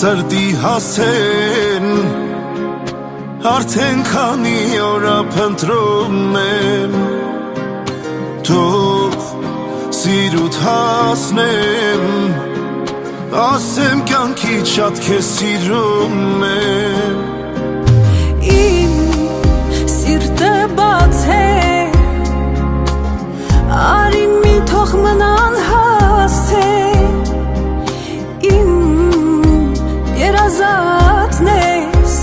սրտի հասեն արդեն քանի օրա փնտրում եմ թող սիրուդ հասնեմ ասեմ կյանքից շատ քեզ սիրում եմ Իմ սիրտը բաց է Արի մի թող մնան հասցե Իմ երազածն ես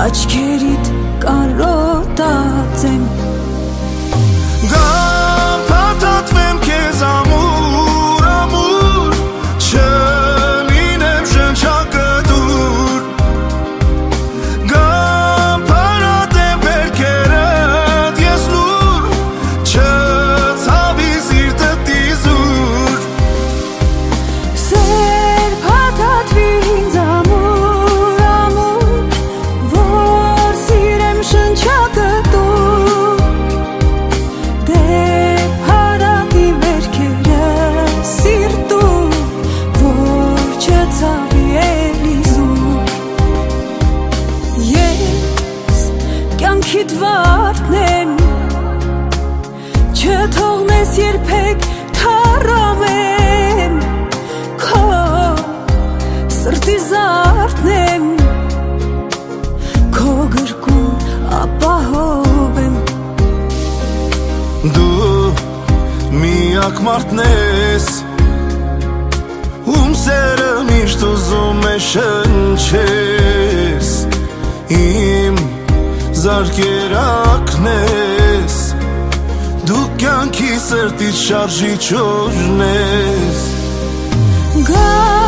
Աչքերիդ կարոտած եմ Գամ փաթաթվեմ քեզ ամուր, ամուր Չլինեմ շնչակտուր Գամ փարատեմ վերքերդ ես լուր Չցավի սիրտդ իզուր Սեր փաթաթվի ինձ ամուր, ամուր Որ սիրեմ շնչակտուր Դե հարատի վերքերը սիրտում Որ չցավի էլիզուր Ես կյանքիդ վարդն եմ Չթողնես երբեք թառամեմ Քո սրտի զարդն եմ Քո գրկում ապահով եմ Դու միակ մարդն ես Ում սերը միշտ ուզում է շնչես Իմ զարկերակն ես Դու կյանքի սրտից շարժիչ օրն ես Գա